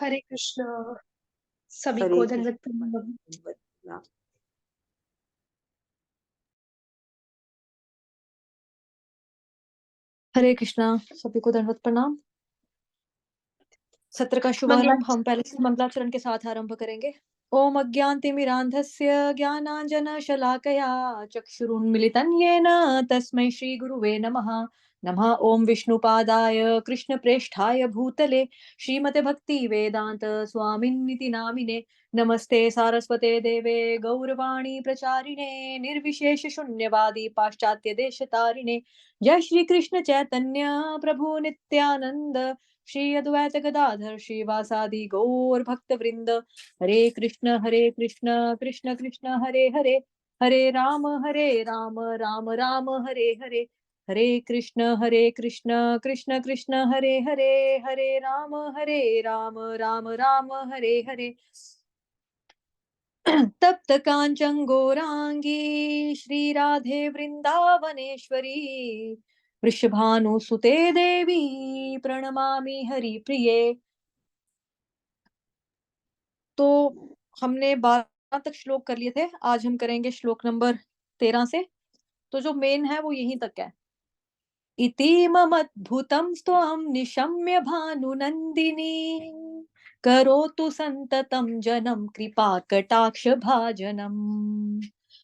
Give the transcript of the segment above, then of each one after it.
हरे कृष्ण। सभी हरे को कृष्ण। दंडवत प्रणाम। प्रणाम। हरे कृष्णा, सभी को दंडवत प्रणाम। सत्र का शुभारंभ हम पहले से मंगलाचरण के साथ आरंभ करेंगे। ओम अज्ञानतिमिरान्धस्य ज्ञानांजनशलाकया चक्षुरुन्मिलितं येन तस्मै श्री गुरुवे नमः। नमः ओम विष्णुपादाय कृष्णप्रेष्ठाय भूतले श्रीमते भक्ति वेदांत स्वामिन्निति नामिने। नमस्ते सारस्वते देवे गौरवाणी प्रचारिणे निर्विशेष शून्यवादी पाश्चात्य देशतारिणे। जय श्री कृष्ण चैतन्य प्रभु नित्यानंद श्री अद्वैत गदाधर श्रीवासादि गौर भक्त वृंद। हरे कृष्ण कृष्ण कृष्ण हरे हरे, हरे राम राम राम हरे हरे। हरे कृष्ण कृष्ण कृष्ण हरे हरे, हरे राम राम राम हरे हरे। तप्त कांचन गौरांगी श्री राधे वृंदावनेश्वरी वृषभानुसुते देवी प्रणमामि हरिप्रिये। तो हमने 12 तक श्लोक कर लिए थे, आज हम करेंगे श्लोक नंबर 13 से। तो जो मेन है वो यहीं तक है। इति ममद्भुतं त्वं निशम्य भानुनन्दिनी करोतु सन्ततं जनं कृपाकटाक्षभाजनम्।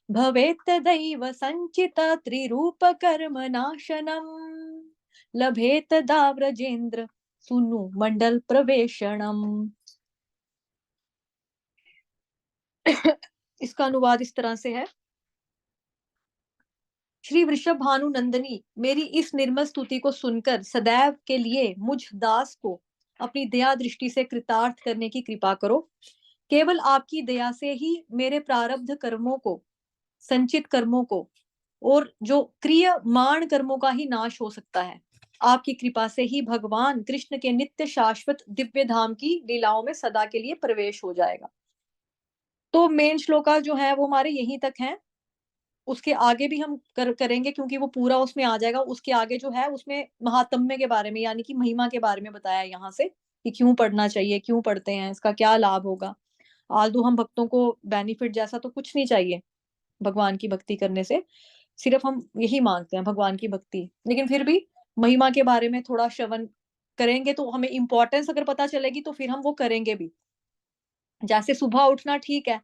भवेत् तदैव सञ्चित त्रिरूपकर्मनाशनम् लभेत तदा व्रजेन्द्र सुनु मंडल प्रवेशनम्। इसका अनुवाद इस तरह से है। श्री वृषभ भानु नंदनी, मेरी इस निर्मल स्तुति को सुनकर सदैव के लिए मुझ दास को अपनी दया दृष्टि से कृतार्थ करने की कृपा करो। केवल आपकी दया से ही मेरे प्रारब्ध कर्मों को, संचित कर्मों को और जो क्रियमाण कर्मों का ही नाश हो सकता है। आपकी कृपा से ही भगवान कृष्ण के नित्य शाश्वत दिव्य धाम की लीलाओं में सदा के लिए प्रवेश हो जाएगा। तो मेन श्लोका जो है वो हमारे यहीं तक है। उसके आगे भी हम करेंगे क्योंकि वो पूरा उसमें आ जाएगा। उसके आगे जो है उसमें महात्म्य के बारे में यानी कि महिमा के बारे में बताया है यहाँ से कि क्यों पढ़ना चाहिए, क्यों पढ़ते हैं, इसका क्या लाभ होगा। आलतू हम भक्तों को बेनिफिट जैसा तो कुछ नहीं चाहिए भगवान की भक्ति करने से, सिर्फ हम यही मांगते हैं भगवान की भक्ति। लेकिन फिर भी महिमा के बारे में थोड़ा श्रवण करेंगे तो हमें इंपॉर्टेंस अगर पता चलेगी तो फिर हम वो करेंगे भी। जैसे सुबह उठना ठीक है,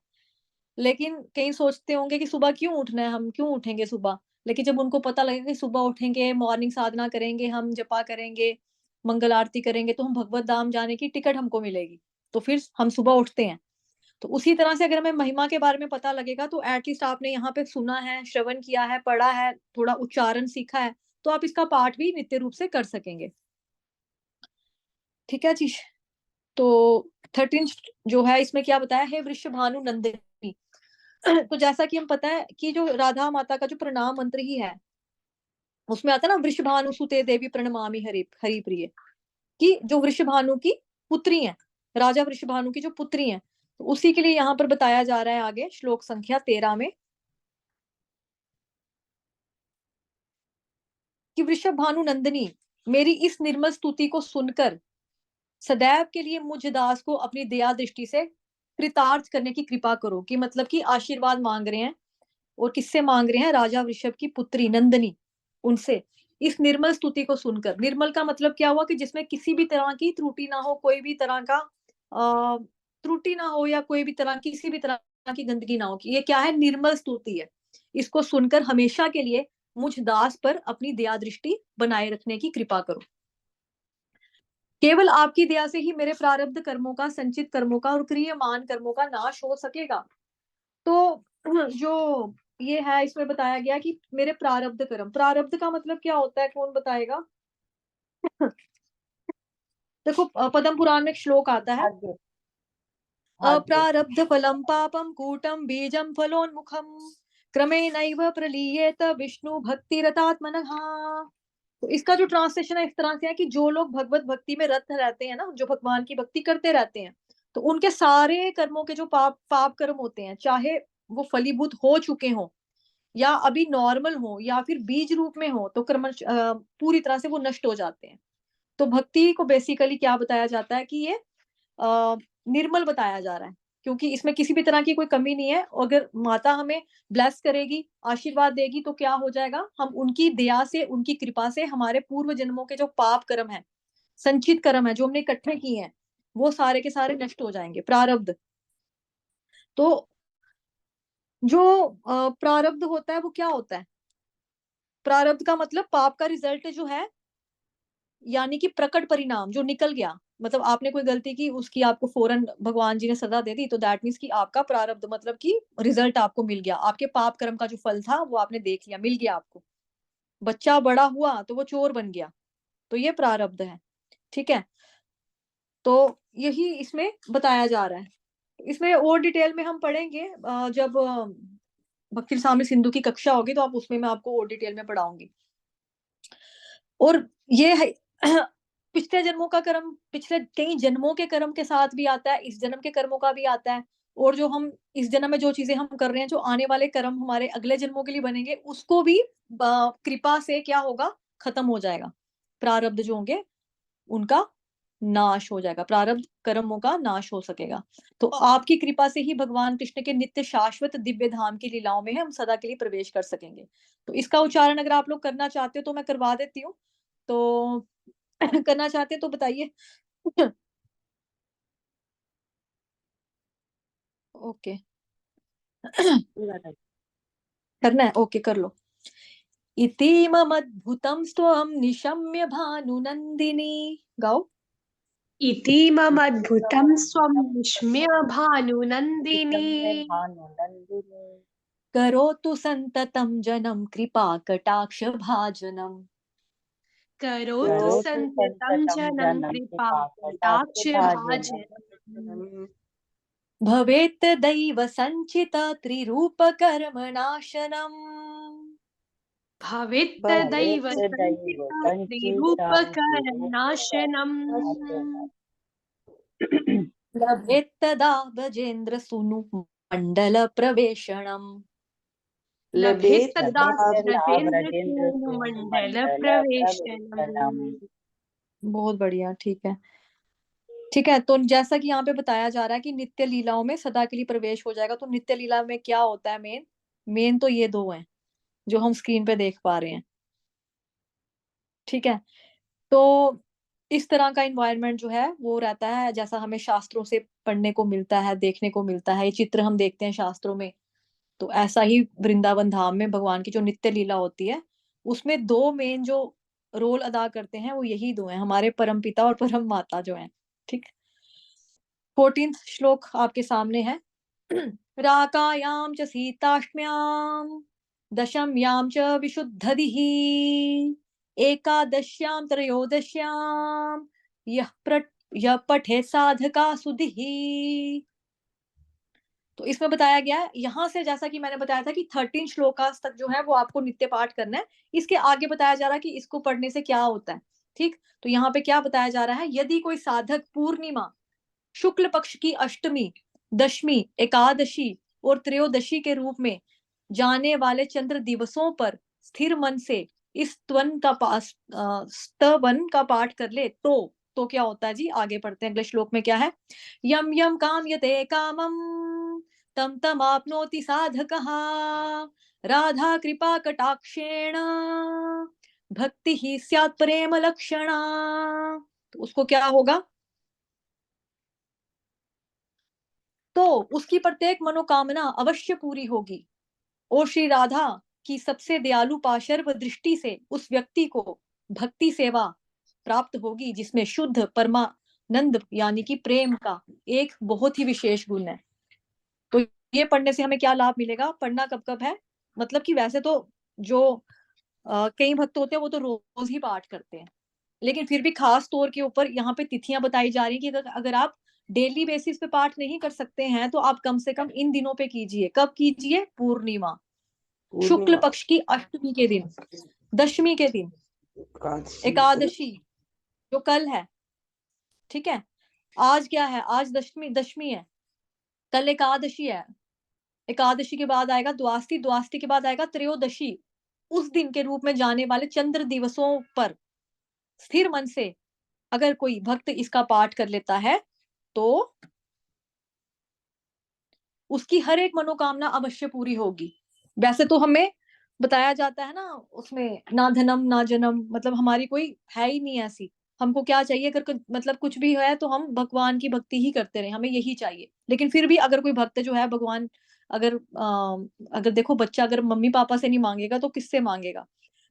लेकिन कई सोचते होंगे कि सुबह क्यों उठना है, हम क्यों उठेंगे सुबह। लेकिन जब उनको पता लगेगा कि सुबह उठेंगे, मॉर्निंग साधना करेंगे, हम जपा करेंगे, मंगल आरती करेंगे तो हम भगवत धाम जाने की टिकट हमको मिलेगी, तो फिर हम सुबह उठते हैं। तो उसी तरह से अगर हमें महिमा के बारे में पता लगेगा तो एटलीस्ट आपने यहाँ पे सुना है, श्रवण किया है, पढ़ा है, थोड़ा उच्चारण सीखा है, तो आप इसका पाठ भी नित्य रूप से कर सकेंगे। ठीक है जी। तो 13 जो है इसमें क्या बताया है, वृषभानु नंदिनी। तो जैसा कि हम पता है कि जो राधा माता का जो प्रणाम मंत्र ही है उसमें आता है ना, वृषभानुसुते देवी प्रणमामि हरि हरि प्रिय, कि जो वृषभानु की पुत्री है, राजा वृषभानु की जो पुत्री है, तो उसी के लिए यहाँ पर बताया जा रहा है आगे श्लोक संख्या 13 में कि वृषभ भानु नंदनी, मेरी इस निर्मल स्तुति को सुनकर सदैव के लिए मुझ दास को अपनी दया दृष्टि से कृतार्थ करने की कृपा करो। कि मतलब कि आशीर्वाद मांग रहे हैं, और किससे मांग रहे हैं, राजा वृषभ की पुत्री नंदनी, उनसे इस निर्मल स्तुति को सुनकर। निर्मल का मतलब क्या हुआ कि जिसमें किसी भी तरह की त्रुटि ना हो, कोई भी तरह का त्रुटि ना हो, या कोई भी तरह किसी भी तरह की गंदगी ना हो, कि ये क्या है, निर्मल स्तुति है। इसको सुनकर हमेशा के लिए मुझ दास पर अपनी दया दृष्टि बनाए रखने की कृपा करो। केवल आपकी दया से ही मेरे प्रारब्ध कर्मों का, संचित कर्मों का और क्रियमान कर्मों का नाश हो सकेगा। तो जो ये है इसमें बताया गया कि मेरे प्रारब्ध कर्म, प्रारब्ध का मतलब क्या होता है, कौन बताएगा? देखो पद्म पुराण में एक श्लोक आता है, अप्रारब्ध फलम पापम कूटम बीजम फलोन्मुखम क्रमेणैव प्रलीयेत विष्णु भक्ति रतात्मनः। तो इसका जो ट्रांसलेशन है इस तरह से है कि जो लोग भगवत भक्ति में रत रहते हैं ना, जो भगवान की भक्ति करते रहते हैं, तो उनके सारे कर्मों के जो पाप कर्म होते हैं, चाहे वो फलीभूत हो चुके हों या अभी नॉर्मल हो या फिर बीज रूप में हो, तो कर्म पूरी तरह से वो नष्ट हो जाते हैं। तो भक्ति को बेसिकली क्या बताया जाता है कि ये निर्मल बताया जा रहा है, क्योंकि इसमें किसी भी तरह की कोई कमी नहीं है। अगर माता हमें ब्लेस करेगी, आशीर्वाद देगी, तो क्या हो जाएगा, हम उनकी दया से, उनकी कृपा से हमारे पूर्व जन्मों के जो पाप कर्म है, संचित कर्म है, जो हमने इकट्ठे किए हैं, वो सारे के सारे नष्ट हो जाएंगे। प्रारब्ध, तो जो प्रारब्ध होता है वो क्या होता है? प्रारब्ध का मतलब पाप का रिजल्ट जो है, यानी कि प्रकट परिणाम जो निकल गया। मतलब आपने कोई गलती की, उसकी आपको फौरन भगवान जी ने सजा दे दी, तो दैट मीन्स कि आपका प्रारब्ध मतलब कि रिजल्ट आपको मिल गया, आपके पाप कर्म का जो फल था वो आपने देख लिया, मिल गया आपको। बच्चा बड़ा हुआ तो वो चोर बन गया, तो ये प्रारब्ध है। ठीक है, तो यही इसमें बताया जा रहा है। इसमें और डिटेल में हम पढ़ेंगे जब भक्ति सामने सिंधु की कक्षा होगी, तो आप उसमें मैं आपको और डिटेल में पढ़ाऊंगी। और ये है पिछले जन्मों का कर्म, पिछले कई जन्मों के कर्म के साथ भी आता है, इस जन्म के कर्मों का भी आता है। और जो हम इस जन्म में जो चीजें हम कर रहे हैं, जो आने वाले कर्म हमारे अगले जन्मों के लिए बनेंगे, उसको भी कृपा से क्या होगा, खत्म हो जाएगा। प्रारब्ध जो होंगे उनका नाश हो जाएगा, प्रारब्ध कर्मों का नाश हो सकेगा। तो आपकी कृपा से ही भगवान कृष्ण के नित्य शाश्वत दिव्य धाम की लीलाओं में हम सदा के लिए प्रवेश कर सकेंगे। तो इसका उच्चारण अगर आप लोग करना चाहते हो तो मैं करवा देती हूँ, तो करना चाहते हैं तो बताइए। ओके, करना है, ओके कर लो। इतीममद्भुतं स्वं निशम्य भानुनन्दिनी, गाओ। इतीममद्भुतं स्वं निष्म्य भानुनन्दिनी करोतु सन्ततं जनं कृपाकटाक्ष भाजनम्। करोतु संततं जनं कृपा कटाक्षभाजनम्। भवेत् दैव सञ्चित त्रिरूपकर्मनाशनम्। भवेत्तदैव संचिता त्रिरूपकरनाशनम्। लभेत्तदा ब्रजेन्द्रसूनु मण्डलप्रवेशणम्। लभेत्तदा ब्रजेन्द्रसूनुमण्डलप्रवेशनम्। बहुत बढ़िया, ठीक है। ठीक है, तो जैसा कि यहाँ पे बताया जा रहा है कि नित्य लीलाओं में सदा के लिए प्रवेश हो जाएगा, तो नित्य लीला में क्या होता है, मेन मेन तो ये दो हैं जो हम स्क्रीन पे देख पा रहे हैं। ठीक है, तो इस तरह का इन्वायरमेंट जो है वो रहता है, जैसा हमें शास्त्रों से पढ़ने को मिलता है, देखने को मिलता है, ये चित्र हम देखते हैं शास्त्रों में। तो ऐसा ही वृंदावन धाम में भगवान की जो नित्य लीला होती है, उसमें दो मेन जो रोल अदा करते हैं वो यही दो हैं, हमारे परम पिता और परम माता जो हैं। ठीक, 14th श्लोक आपके सामने है। राकायां च सीताष्टम्यां दशम्यां च विशुद्धदिः एकादश्यां त्रयोदश्यां यः पठे साधका सुधिः। तो इसमें बताया गया है, यहाँ से जैसा कि मैंने बताया था कि 13 श्लोकास तक जो है वो आपको नित्य पाठ करना है। इसके आगे बताया जा रहा है कि इसको पढ़ने से क्या होता है। ठीक, तो यहाँ पे क्या बताया जा रहा है, यदि कोई साधक पूर्णिमा, शुक्ल पक्ष की अष्टमी, दशमी, एकादशी और त्रयोदशी के रूप में जाने वाले चंद्र दिवसों पर स्थिर मन से इस स्तवन का पाठ कर ले, तो क्या होता है जी, आगे पढ़ते हैं। अगले श्लोक में क्या है, यम यम कामयते कामम तम तम आपनोति साधकः राधा कृपा कटाक्षेण भक्ति ही स्यात् प्रेम लक्षणा। तो उसको क्या होगा, तो उसकी प्रत्येक मनोकामना अवश्य पूरी होगी, और श्री राधा की सबसे दयालु पाशर्व दृष्टि से उस व्यक्ति को भक्ति सेवा प्राप्त होगी, जिसमें शुद्ध परमानंद यानी कि प्रेम का एक बहुत ही विशेष गुण है। तो ये पढ़ने से हमें क्या लाभ मिलेगा, पढ़ना कब कब है, मतलब कि वैसे तो जो कई भक्त होते हैं वो तो रोज ही पाठ करते हैं, लेकिन फिर भी खास तौर के ऊपर यहाँ पे तिथियां बताई जा रही है कि अगर आप डेली बेसिस पे पाठ नहीं कर सकते हैं तो आप कम से कम इन दिनों पे कीजिए। कब कीजिए, पूर्णिमा, शुक्ल पक्ष की अष्टमी के दिन, दशमी के दिन, एकादशी जो कल है। ठीक है, आज क्या है, आज दशमी, दशमी है, कल एकादशी है, एकादशी के बाद आएगा द्वादशी, द्वादशी के बाद आएगा त्रयोदशी। उस दिन के रूप में जाने वाले चंद्र दिवसों पर स्थिर मन से अगर कोई भक्त इसका पाठ कर लेता है तो उसकी हर एक मनोकामना अवश्य पूरी होगी। वैसे तो हमें बताया जाता है ना उसमें, ना धनम ना जन्म, मतलब हमारी कोई है ही नहीं ऐसी। हमको क्या चाहिए, अगर मतलब कुछ भी है तो हम भगवान की भक्ति ही करते रहे, हमें यही चाहिए। लेकिन फिर भी अगर कोई भक्त जो है भगवान, अगर अगर देखो बच्चा अगर मम्मी पापा से नहीं मांगेगा तो किससे मांगेगा।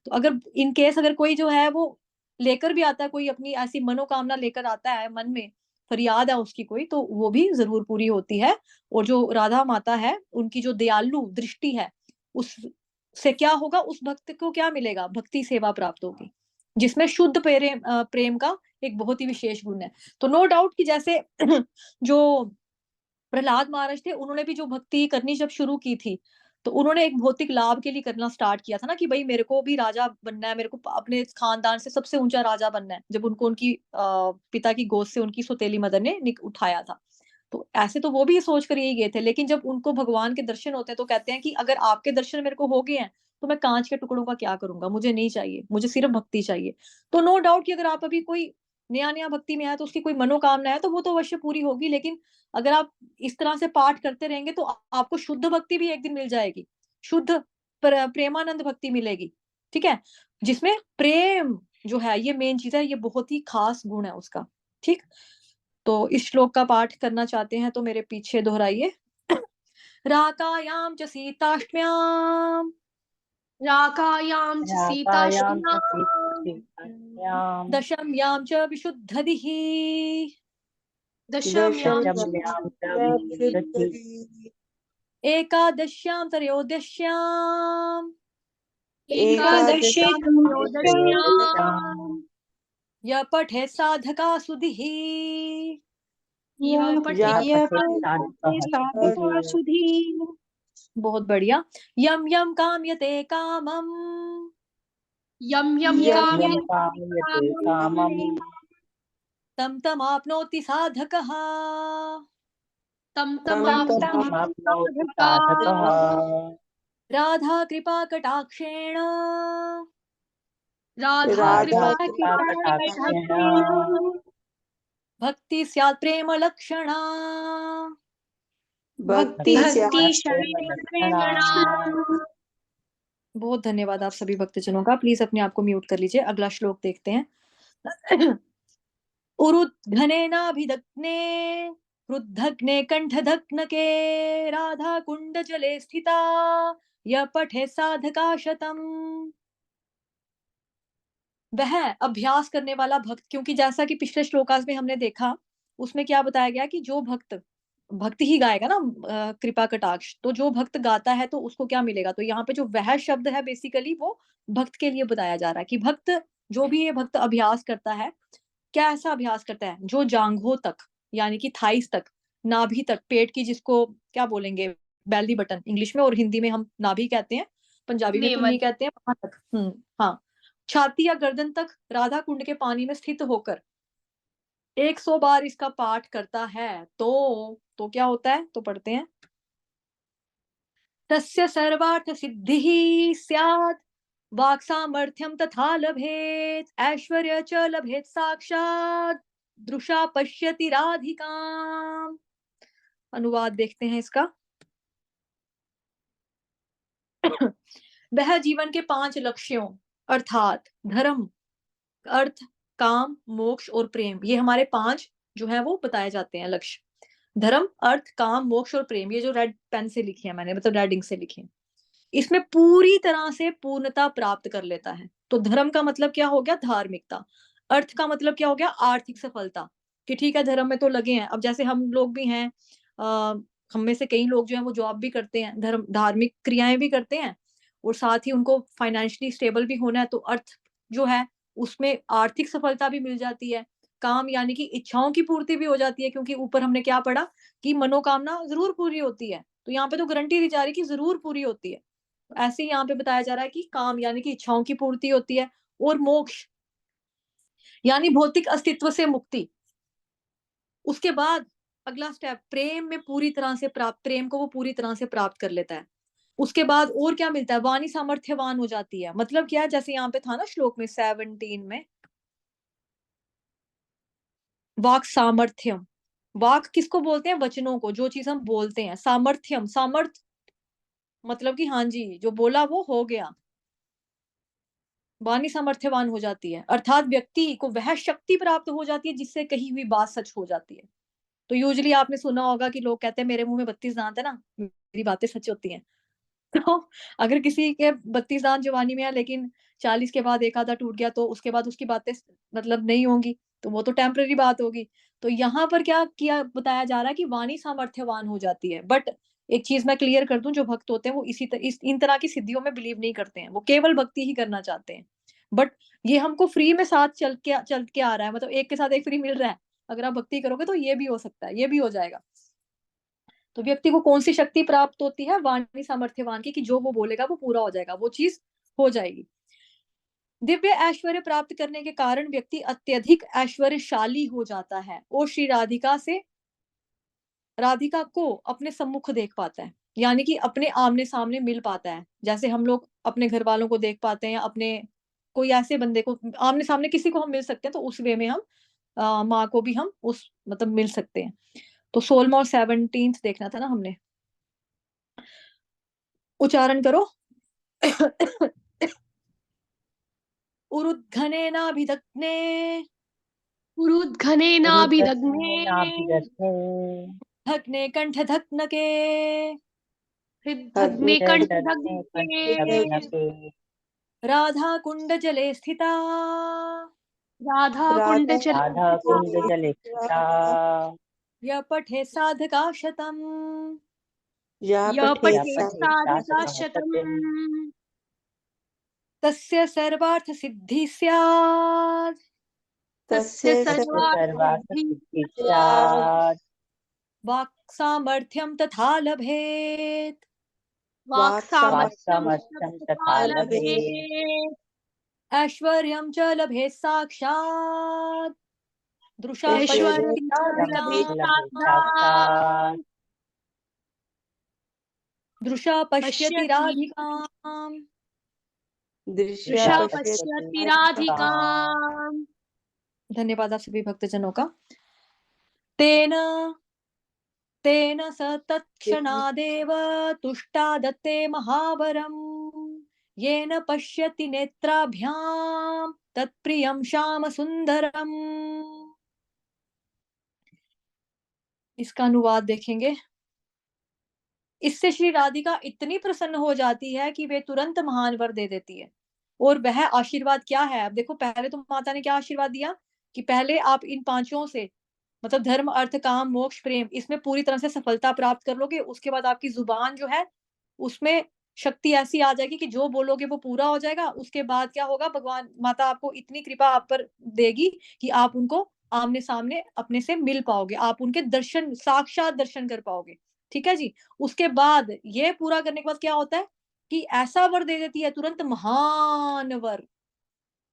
तो अगर इन केस अगर कोई जो है वो लेकर भी आता है, कोई अपनी ऐसी मनोकामना लेकर आता है मन में, फरियाद है उसकी कोई, तो वो भी जरूर पूरी होती है। और जो राधा माता है उनकी जो दयालु दृष्टि है, उस से क्या होगा, उस भक्त को क्या मिलेगा, भक्ति सेवा प्राप्त होगी, जिसमें शुद्ध प्रेम का एक बहुत ही विशेष गुण है। तो नो डाउट कि जैसे जो प्रहलाद महाराज थे, उन्होंने भी जो भक्ति करनी जब शुरू की थी, तो उन्होंने एक भौतिक लाभ के लिए करना स्टार्ट किया था ना, कि भाई मेरे को भी राजा बनना है, मेरे को अपने खानदान से सबसे ऊंचा राजा बनना है, जब उनको उनकी पिता की गोद से उनकी सौतेली मदर ने उठाया था। तो ऐसे तो वो भी सोच कर यही गए थे, लेकिन जब उनको भगवान के दर्शन होते हैं तो कहते हैं कि अगर आपके दर्शन मेरे को हो गए हैं तो मैं कांच के टुकड़ों का क्या करूंगा, मुझे नहीं चाहिए, मुझे सिर्फ भक्ति चाहिए। तो नो डाउट कि अगर आप अभी कोई नया नया भक्ति में है तो उसकी कोई मनोकामना है तो वो तो अवश्य पूरी होगी। लेकिन अगर आप इस तरह से पाठ करते रहेंगे तो आपको शुद्ध भक्ति भी एक दिन मिल जाएगी, शुद्ध प्रेमानंद भक्ति मिलेगी। ठीक है, जिसमें प्रेम जो है ये मेन चीज है, ये बहुत ही खास गुण है उसका। ठीक, तो इस श्लोक का पाठ करना चाहते हैं तो मेरे पीछे दोहराइए। राकायाम च सीताष्टम्याम राकायां च राकायां च सीताश्रयां सीतायां दशम्याम च विशुद्धधिः दशम्यां दशम्यां च विशुद्धिः एकादश्यां त्रयोदश्यां एकादश्यां त्रयोदश्यां त्रयोदश्यां य पठे साधका सुधिः। यः यः पठेत् पठेत् साधकः साधकः सुधीः। बहुत बढ़िया। यम यम काम्यते कामम यं यं यं यं कामयते कामयते कामं कामं तं तमाप्नोति साधकः। तं तं तमाप्नोति तमाप्नोति साधकाः। साधकः। राधा कृपा कटाक्षेण राधा राधा कृपा कृपा कटाक्षेण कटाक्षेण भक्ति स्यात् प्रेम लक्षणा। भक्ति भक्ति स्यात् प्रेमलक्षणा। प्रेमलक्षणा। बहुत धन्यवाद आप सभी भक्तजनों का। प्लीज अपने आप को म्यूट कर लीजिए। अगला श्लोक देखते हैं। उरुद्घनेनाभिदग्ने रुद्धग्ने कंठदग्नके राधा कुंड जले स्थिता य पठे साधका शतम। वह अभ्यास करने वाला भक्त, क्योंकि जैसा कि पिछले श्लोकास में हमने देखा, उसमें क्या बताया गया कि जो भक्त भक्ति ही गाएगा ना, कृपा कटाक्ष, तो जो भक्त गाता है तो उसको क्या मिलेगा। तो यहाँ पे जो वह शब्द है बेसिकली वो भक्त के लिए बताया जा रहा है कि भक्त, जो भी ये भक्त अभ्यास करता है, क्या ऐसा अभ्यास करता है जो जांघों तक, यानी कि थाइस तक, नाभि तक, पेट की जिसको क्या बोलेंगे, बेली बटन इंग्लिश में, और हिंदी में हम नाभि कहते हैं, पंजाबी में नेवल तुन्नी कहते हैं, वहां तक। हाँ, छाती या गर्दन तक राधा कुंड के पानी में स्थित होकर 100 बार इसका पाठ करता है तो क्या होता है, तो पढ़ते हैं। तस्य सर्वार्थ सिद्धिः स्यात् वाक् सामर्थ्यं तथा लभेत् ऐश्वर्य च लभेत् साक्षात् दृशा पश्यति राधिकाम्। अनुवाद देखते हैं इसका। वह जीवन के 5 लक्ष्यों अर्थात धर्म, अर्थ, काम, मोक्ष और प्रेम, ये हमारे 5 जो है वो बताए जाते हैं लक्ष्य। धर्म, अर्थ, काम, मोक्ष और प्रेम, ये जो रेड पेन से लिखे हैं मैंने, मतलब रेड इंक से लिखे हैं, इसमें पूरी तरह से पूर्णता प्राप्त कर लेता है। तो धर्म का मतलब क्या हो गया, धार्मिकता। अर्थ का मतलब क्या हो गया, आर्थिक सफलता, कि ठीक है धर्म में तो लगे हैं। अब जैसे हम लोग भी हैं, हम में से कई लोग जो हैं वो जॉब भी करते हैं, धर्म धार्मिक क्रियाएं भी करते हैं, और साथ ही उनको फाइनेंशियली स्टेबल भी होना है, तो अर्थ जो है उसमें आर्थिक सफलता भी मिल जाती है। काम यानी कि इच्छाओं की पूर्ति भी हो जाती है, क्योंकि ऊपर हमने क्या पढ़ा कि मनोकामना जरूर पूरी होती है, तो यहाँ पे तो गारंटी दी जा रही कि जरूर पूरी होती है। ऐसे ही यहाँ पे बताया जा रहा है कि काम यानी कि इच्छाओं की पूर्ति होती है, और मोक्ष यानी भौतिक अस्तित्व से मुक्ति। उसके बाद अगला स्टेप प्रेम में पूरी तरह से प्राप्त, प्रेम को वो पूरी तरह से प्राप्त कर लेता है। उसके बाद और क्या मिलता है, वाणी सामर्थ्यवान हो जाती है। मतलब क्या, जैसे यहाँ पे था ना श्लोक में 17 में, वाक सामर्थ्यम, वाक किसको बोलते हैं? वचनों को, जो चीज हम बोलते हैं। सामर्थ्यम, सामर्थ मतलब कि हाँ जी, जो बोला वो हो गया, वाणी सामर्थ्यवान हो जाती है, अर्थात व्यक्ति को वह शक्ति प्राप्त हो जाती है जिससे कही हुई बात सच हो जाती है। तो यूजुअली आपने सुना होगा कि लोग कहते हैं मेरे मुंह में 32 दांत है ना, मेरी बातें सच होती हैं। तो अगर किसी के 32 दांत जवानी में है लेकिन 40 के बाद एक आधा टूट गया तो उसके बाद उसकी बातें मतलब नहीं होंगी, तो वो तो टेम्परेरी बात होगी। तो यहाँ पर क्या किया बताया जा रहा है कि वाणी सामर्थ्यवान हो जाती है। बट एक चीज मैं क्लियर कर दूं, जो भक्त होते हैं वो इन तरह की सिद्धियों में बिलीव नहीं करते हैं, वो केवल भक्ति ही करना चाहते हैं। बट ये हमको फ्री में साथ चल के आ रहा है, मतलब एक के साथ एक फ्री मिल रहा है। अगर आप भक्ति करोगे तो ये भी हो सकता है, ये भी हो जाएगा। तो व्यक्ति को कौन सी शक्ति प्राप्त होती है? वाणी सामर्थ्यवान की, कि जो वो बोलेगा वो पूरा हो जाएगा, वो चीज हो जाएगी। दिव्य ऐश्वर्य प्राप्त करने के कारण व्यक्ति अत्यधिक ऐश्वर्यशाली हो जाता है और श्री राधिका को अपने सम्मुख देख पाता है, यानी कि अपने आमने सामने मिल पाता है। जैसे हम लोग अपने घर वालों को देख पाते हैं, अपने कोई ऐसे बंदे को आमने सामने किसी को हम मिल सकते हैं, तो उस वे में हम माँ को भी हम उस मतलब मिल सकते हैं। तो 16वां और 17th देखना था ना हमने। उच्चारण करो। उरुद्घनेनाभिदग्ने उरुद्घनेनाभिदग्ने रुद्रघनेनाभिदग्ने धग्ने कंठधग्नके हृद्दग्ने हृदघ्ने कंठदग्ने कंठदग्नके राधा कुंड जले स्थिता राधा कुंड राधा राधा चले कुण्डजले स्थिता य पठे साधका शतम् या या पठे या पठे पठेत् साधका साधकः शतम् सत्यम् तस्य सर्वार्थ सिद्धि स्यात् तस्य तस्य तस्य सर्वार्थ सिद्धि सर्वार्थसिद्धिः सर्वात् स्यात् वाक् सामर्थ्यं तथा लभेत् वाक् सामर्थ्यं वाक्सामर्थ्यं तथा तथा लभेत् लभेत् ऐश्वर्यं च लभेत् साक्षात् दृशा ऐश्वर्यं ऐश्वर्यं च यं लभेत् पश्यति लभेत् साक्षात् साक्षात् दृशा पश्यति पश्यति राधिकाम् दृश्या दृशा पश्यति पश्यति राधिका राधिकाम्। धन्यवाद आप सभी भक्तजनों का। तेन तेन स तत्क्षणादेव तुष्टा दत्ते महावरम् येन पश्यति नेत्राभ्याम् तत्प्रियं श्याम सुंदरम। इसका अनुवाद देखेंगे। इससे श्री राधिका इतनी प्रसन्न हो जाती है कि वे तुरंत महान वर दे देती है। और वह आशीर्वाद क्या है? अब देखो, पहले तो माता ने क्या आशीर्वाद दिया कि पहले आप इन पांचों से मतलब धर्म अर्थ काम मोक्ष प्रेम, इसमें पूरी तरह से सफलता प्राप्त कर लोगे। उसके बाद आपकी जुबान जो है उसमें शक्ति ऐसी आ जाएगी कि जो बोलोगे वो पूरा हो जाएगा। उसके बाद क्या होगा? भगवान माता आपको इतनी कृपा आप पर देगी कि आप उनको आमने सामने अपने से मिल पाओगे, आप उनके दर्शन साक्षात दर्शन कर पाओगे। ठीक है जी। उसके बाद ये पूरा करने के बाद क्या होता है कि ऐसा वर दे देती है तुरंत, महान वर,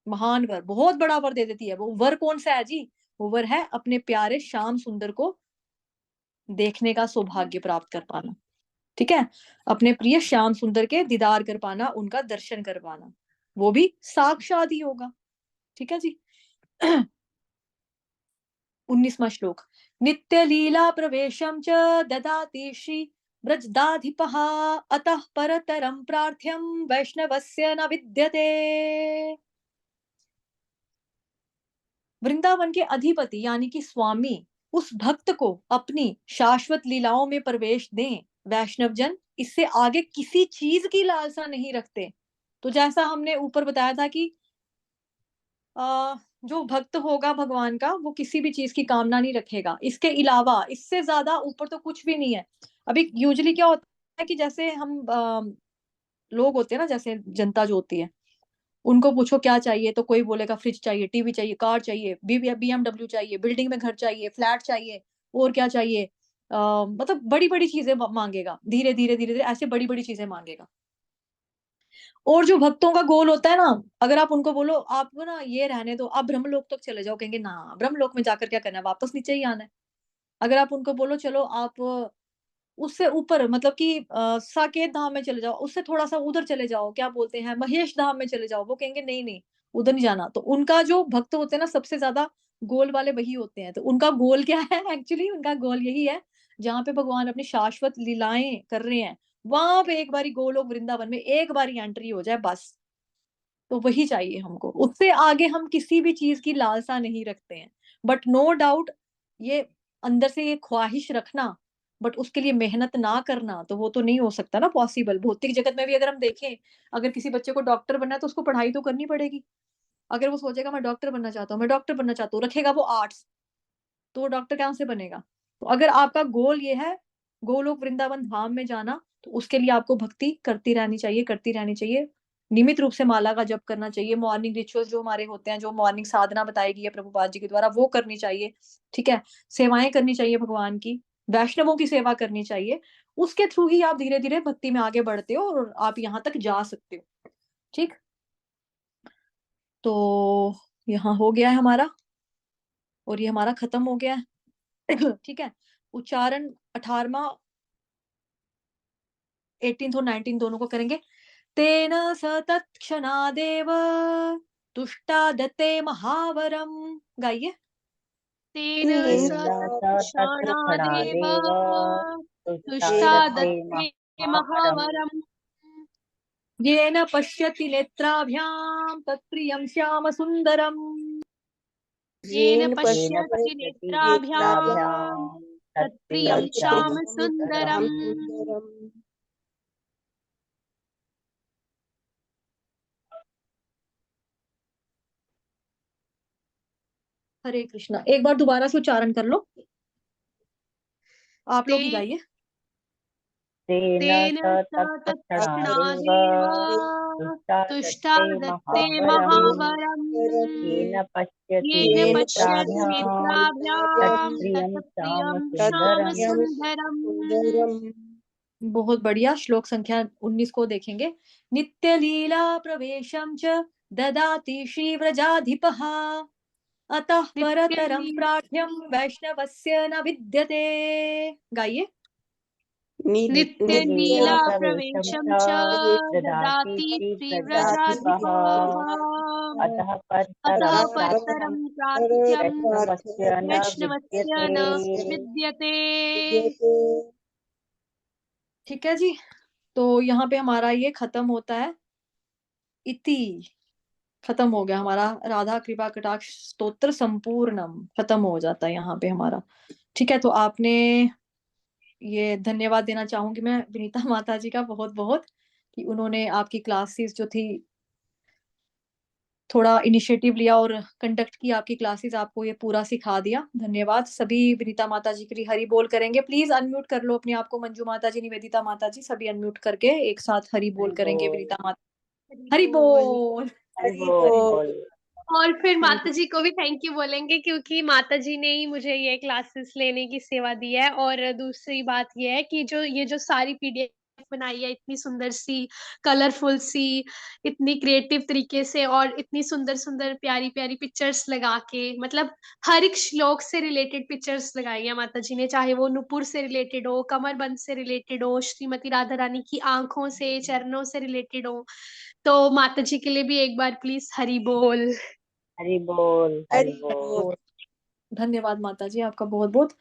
महान वर, बहुत बड़ा वर दे देती है। वो वर कौन सा है जी? वो वर है अपने प्यारे श्याम सुंदर को देखने का सौभाग्य प्राप्त कर पाना। ठीक है, अपने प्रिय श्याम सुंदर के दीदार कर पाना, उनका दर्शन कर पाना, वो भी साक्षात ही होगा। ठीक है जी। 19वां श्लोक। नित्य लीला प्रवेशम च ददाति श्री ब्रजदाधिपः अतः परतरम प्रार्थ्यम वैष्णवस्य न विद्यते। वृंदावन के अधिपति यानी कि स्वामी उस भक्त को अपनी शाश्वत लीलाओं में प्रवेश दें। वैष्णव जन इससे आगे किसी चीज की लालसा नहीं रखते। तो जैसा हमने ऊपर बताया था कि जो भक्त होगा भगवान का वो किसी भी चीज की कामना नहीं रखेगा, इसके अलावा इससे ज्यादा ऊपर तो कुछ भी नहीं है। अभी यूजुअली क्या होता है कि जैसे हम लोग होते हैं ना, जैसे जनता जो होती है, उनको पूछो क्या चाहिए तो कोई बोलेगा फ्रिज चाहिए, टीवी चाहिए, कार चाहिए, BMW चाहिए, बिल्डिंग में घर चाहिए, फ्लैट चाहिए, और क्या चाहिए, मतलब बड़ी बड़ी चीजें मांगेगा, धीरे धीरे धीरे धीरे ऐसे बड़ी बड़ी चीजें मांगेगा। और जो भक्तों का गोल होता है ना, अगर आप उनको बोलो आप ना ये रहने दो, आप ब्रह्मलोक तक चले जाओ, कहेंगे ना ब्रह्मलोक में जाकर क्या करना है, वापस नीचे ही आना है। अगर आप उनको बोलो चलो आप उससे ऊपर मतलब कि साकेत धाम में चले जाओ, उससे थोड़ा सा उधर चले जाओ, क्या बोलते हैं महेश धाम में चले जाओ, वो कहेंगे नहीं नहीं उधर नहीं जाना। तो उनका जो भक्त होते हैं ना, सबसे ज्यादा गोल वाले वही होते हैं। तो उनका गोल क्या है एक्चुअली, उनका गोल यही है, जहाँ पे भगवान अपनी शाश्वत लीलाएं कर रहे हैं, वहां पे एक बारी गोलोक वृंदावन में एक बारी एंट्री हो जाए बस। तो वही चाहिए हमको, उससे आगे हम किसी भी चीज की लालसा नहीं रखते हैं। बट नो डाउट, ये अंदर से ये ख्वाहिश रखना, बट उसके लिए मेहनत ना करना, तो वो तो नहीं हो सकता ना पॉसिबल। भौतिक जगत में भी अगर हम देखें, अगर किसी बच्चे को डॉक्टर बनना है तो उसको पढ़ाई तो करनी पड़ेगी। अगर वो सोचेगा मैं डॉक्टर बनना चाहता हूँ, मैं डॉक्टर बनना चाहता हूँ, रखेगा वो आर्ट्स, तो वो डॉक्टर कहाँ से बनेगा। तो अगर आपका गोल ये है गोलोक वृंदावन धाम में जाना, तो उसके लिए आपको भक्ति करती रहनी चाहिए, करती रहनी चाहिए। नियमित रूप से माला का जप करना चाहिए, मॉर्निंग रिचुअल्स जो हमारे होते हैं, जो मॉर्निंग साधना बताई गई है प्रभुपाद जी के द्वारा, वो करनी चाहिए। ठीक है, सेवाएं करनी चाहिए भगवान की, वैष्णवों की सेवा करनी चाहिए। उसके थ्रू ही आप धीरे धीरे भक्ति में आगे बढ़ते हो और आप यहाँ तक जा सकते हो। ठीक, तो यहाँ हो गया है हमारा, और ये हमारा खत्म हो गया है। ठीक है, उच्चारण 18वां 18 और 19 दोनों को करेंगे। तेन स तत्क्षणादेव तुष्टादते महावरम। गाइए। तेन तेन स तत्क्षणादेव तुष्टादत्ते महावरम् येन पश्यति नेत्राभ्यां तत्प्रियं श्याम सुंदरम। येन येन पश्यति नेत्राभ्याम् तत्प्रियं श्याम सुन्दरम्। सुन्दरम्। हरे कृष्णा। एक बार दोबारा से उच्चारण कर लो, आप लोग ही ते- गाइए। तेन तेन स स तत्क्षणादेव तत्क्षणादेव तुष्टादत्ते महावरम् येन पश्यति येन पश्यति नेत्राभ्याम् नेत्राभ्याम् तत्प्रियं श्याम तत्प्रियं श्याम सुन्दरम्। सुन्दरम्। बहुत बढ़िया। श्लोक संख्या 19 को देखेंगे। नित्य लीला प्रवेशम च ददाति श्री व्रजाधिपः अतः परतरं प्रार्थ्यं वैष्णवस्य न विद्यते। गाइए। नित्य लीला प्रवेशं च ददाति ददाति श्रीव्रजाधिपः श्रीव्रजाधिपः अतः अतः परतरं प्रार्थ्यं परतरं प्रार्थ्यं वैष्णवस्य न वैष्णवस्य न विद्यते। विद्यते। ठीक है जी, तो यहाँ पे हमारा ये खत्म होता है। इति खत्म हो गया हमारा राधा कृपा कटाक्ष स्तोत्र संपूर्णम, खत्म हो जाता है यहाँ पे हमारा। ठीक है, तो आपने ये धन्यवाद देना चाहूंगी मैं विनीता माता जी का बहुत बहुत, कि उन्होंने आपकी क्लासेस जो थी थोड़ा इनिशिएटिव लिया और कंडक्ट की आपकी क्लासेस, आपको ये पूरा सिखा दिया। धन्यवाद। सभी विनीता माता जी के लिए हरि बोल करेंगे। प्लीज अनम्यूट कर लो अपने आप को। मंजू माता जी, निवेदिता माता जी, सभी अनम्यूट करके एक साथ हरि बोल करेंगे। विनीता माता हरि बोल। हरि बोल। और फिर हरि माता जी को भी थैंक यू बोलेंगे, क्योंकि माता जी ने ही मुझे ये क्लासेस लेने की सेवा दी है। और दूसरी बात ये है कि जो सारी पीडीएफ बनाई है, इतनी सुंदर सी, कलरफुल सी, इतनी क्रिएटिव तरीके से, और इतनी सुंदर सुंदर प्यारी प्यारी पिक्चर्स लगा के, मतलब हर एक श्लोक से रिलेटेड पिक्चर्स लगाई है माता जी ने, चाहे वो नुपुर से रिलेटेड हो, कमरबंद से रिलेटेड हो, श्रीमती राधा रानी की आंखों से, चरणों से रिलेटेड हो। तो माता जी के लिए भी एक बार प्लीज हरि बोल। हरि बोल। हरि हरि बोल। बोल। धन्यवाद माता जी, आपका बहुत बहुत।